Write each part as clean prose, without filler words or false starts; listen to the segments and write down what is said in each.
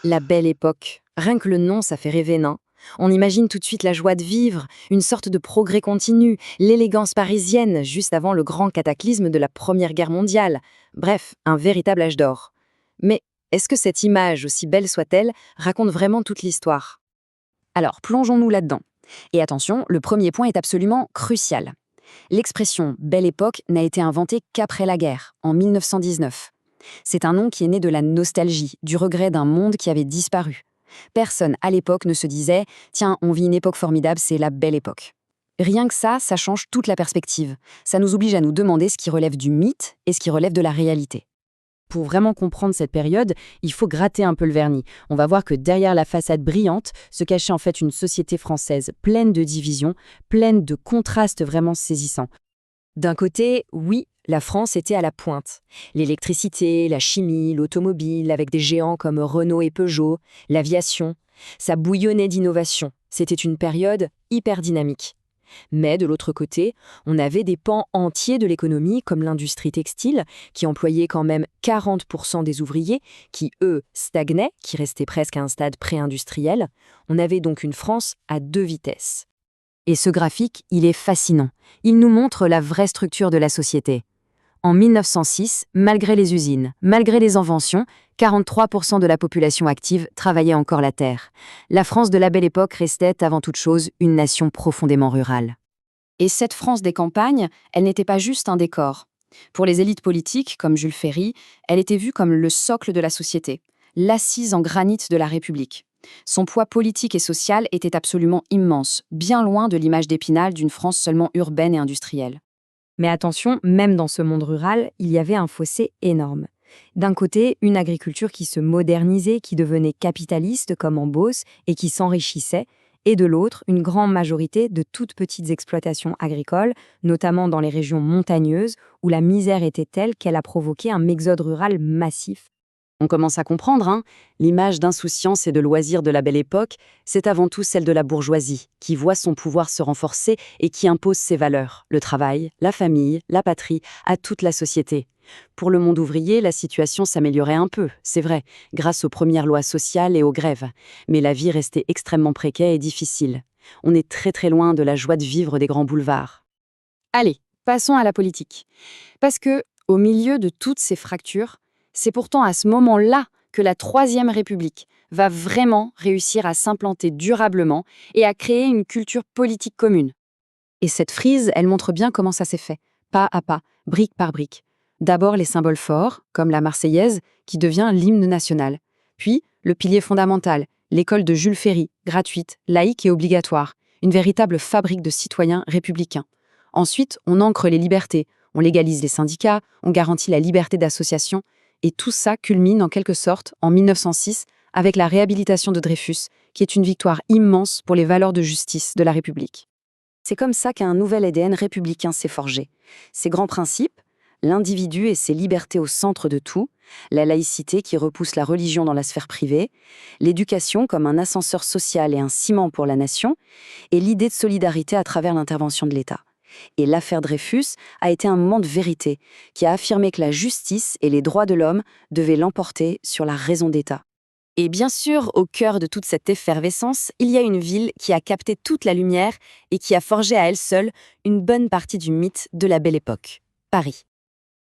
La belle époque. Rien que le nom, ça fait rêver, non? On imagine tout de suite la joie de vivre, une sorte de progrès continu, l'élégance parisienne juste avant le grand cataclysme de la Première Guerre mondiale. Bref, un véritable âge d'or. Mais est-ce que cette image, aussi belle soit-elle, raconte vraiment toute l'histoire? Alors, plongeons-nous là-dedans. Et attention, le premier point est absolument crucial. L'expression Belle Époque n'a été inventée qu'après la guerre, en 1919. C'est un nom qui est né de la nostalgie, du regret d'un monde qui avait disparu. Personne à l'époque ne se disait « Tiens, on vit une époque formidable, c'est la Belle Époque ». Rien que ça change toute la perspective. Ça nous oblige à nous demander ce qui relève du mythe et ce qui relève de la réalité. Pour vraiment comprendre cette période, il faut gratter un peu le vernis. On va voir que derrière la façade brillante se cachait en fait une société française pleine de divisions, pleine de contrastes vraiment saisissants. D'un côté, oui, la France était à la pointe. L'électricité, la chimie, l'automobile, avec des géants comme Renault et Peugeot, l'aviation, ça bouillonnait d'innovation. C'était une période hyper dynamique. Mais de l'autre côté, on avait des pans entiers de l'économie, comme l'industrie textile, qui employait quand même 40% des ouvriers, qui, eux, stagnaient, qui restaient presque à un stade pré-industriel. On avait donc une France à deux vitesses. Et ce graphique, il est fascinant. Il nous montre la vraie structure de la société. En 1906, malgré les usines, malgré les inventions, 43% de la population active travaillait encore la terre. La France de la Belle Époque restait avant toute chose une nation profondément rurale. Et cette France des campagnes, elle n'était pas juste un décor. Pour les élites politiques, comme Jules Ferry, elle était vue comme le socle de la société, l'assise en granit de la République. Son poids politique et social était absolument immense, bien loin de l'image d'Épinal d'une France seulement urbaine et industrielle. Mais attention, même dans ce monde rural, il y avait un fossé énorme. D'un côté, une agriculture qui se modernisait, qui devenait capitaliste comme en Beauce et qui s'enrichissait, et de l'autre, une grande majorité de toutes petites exploitations agricoles, notamment dans les régions montagneuses, où la misère était telle qu'elle a provoqué un exode rural massif. On commence à comprendre, hein. L'image d'insouciance et de loisir de la Belle Époque, c'est avant tout celle de la bourgeoisie, qui voit son pouvoir se renforcer et qui impose ses valeurs, le travail, la famille, la patrie, à toute la société. Pour le monde ouvrier, la situation s'améliorait un peu, c'est vrai, grâce aux premières lois sociales et aux grèves. Mais la vie restait extrêmement précaire et difficile. On est très très loin de la joie de vivre des grands boulevards. Allez, passons à la politique. Parce que, au milieu de toutes ces fractures, c'est pourtant à ce moment-là que la Troisième République va vraiment réussir à s'implanter durablement et à créer une culture politique commune. Et cette frise, elle montre bien comment ça s'est fait, pas à pas, brique par brique. D'abord les symboles forts, comme la Marseillaise, qui devient l'hymne national. Puis le pilier fondamental, l'école de Jules Ferry, gratuite, laïque et obligatoire, une véritable fabrique de citoyens républicains. Ensuite, on ancre les libertés, on légalise les syndicats, on garantit la liberté d'association, et tout ça culmine en quelque sorte en 1906 avec la réhabilitation de Dreyfus, qui est une victoire immense pour les valeurs de justice de la République. C'est comme ça qu'un nouvel ADN républicain s'est forgé. Ses grands principes, l'individu et ses libertés au centre de tout, la laïcité qui repousse la religion dans la sphère privée, l'éducation comme un ascenseur social et un ciment pour la nation, et l'idée de solidarité à travers l'intervention de l'État. Et l'affaire Dreyfus a été un moment de vérité qui a affirmé que la justice et les droits de l'homme devaient l'emporter sur la raison d'État. Et bien sûr, au cœur de toute cette effervescence, il y a une ville qui a capté toute la lumière et qui a forgé à elle seule une bonne partie du mythe de la Belle Époque, Paris.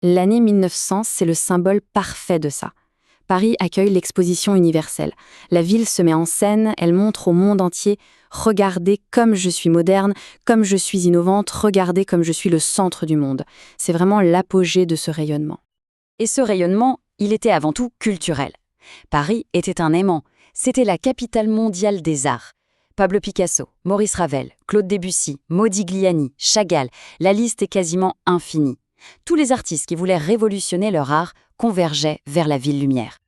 L'année 1900, c'est le symbole parfait de ça. Paris accueille l'exposition universelle. La ville se met en scène, elle montre au monde entier « Regardez comme je suis moderne, comme je suis innovante, regardez comme je suis le centre du monde ». C'est vraiment l'apogée de ce rayonnement. Et ce rayonnement, il était avant tout culturel. Paris était un aimant, c'était la capitale mondiale des arts. Pablo Picasso, Maurice Ravel, Claude Debussy, Modigliani, Chagall, la liste est quasiment infinie. Tous les artistes qui voulaient révolutionner leur art convergeaient vers la ville lumière.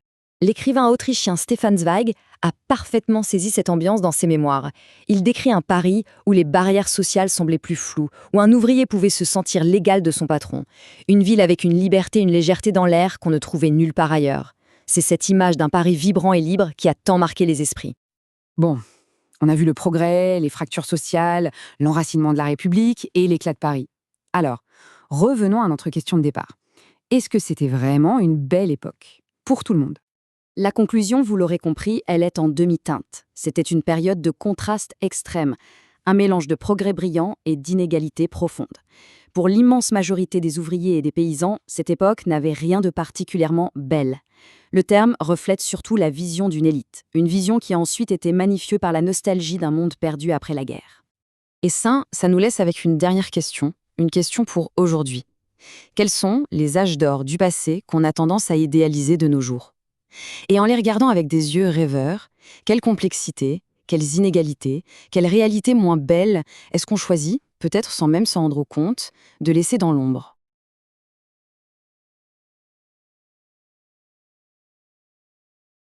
L'écrivain autrichien Stefan Zweig a parfaitement saisi cette ambiance dans ses mémoires. Il décrit un Paris où les barrières sociales semblaient plus floues, où un ouvrier pouvait se sentir l'égal de son patron. Une ville avec une liberté, une légèreté dans l'air qu'on ne trouvait nulle part ailleurs. C'est cette image d'un Paris vibrant et libre qui a tant marqué les esprits. Bon, on a vu le progrès, les fractures sociales, l'enracinement de la République et l'éclat de Paris. Alors, revenons à notre question de départ. Est-ce que c'était vraiment une belle époque pour tout le monde ? La conclusion, vous l'aurez compris, elle est en demi-teinte. C'était une période de contraste extrême, un mélange de progrès brillants et d'inégalités profondes. Pour l'immense majorité des ouvriers et des paysans, cette époque n'avait rien de particulièrement belle. Le terme reflète surtout la vision d'une élite, une vision qui a ensuite été magnifiée par la nostalgie d'un monde perdu après la guerre. Et ça nous laisse avec une dernière question, une question pour aujourd'hui. Quels sont les âges d'or du passé qu'on a tendance à idéaliser de nos jours ? Et en les regardant avec des yeux rêveurs, quelle complexité, quelles inégalités, quelles réalités moins belles est-ce qu'on choisit, peut-être sans même s'en rendre compte, de laisser dans l'ombre ?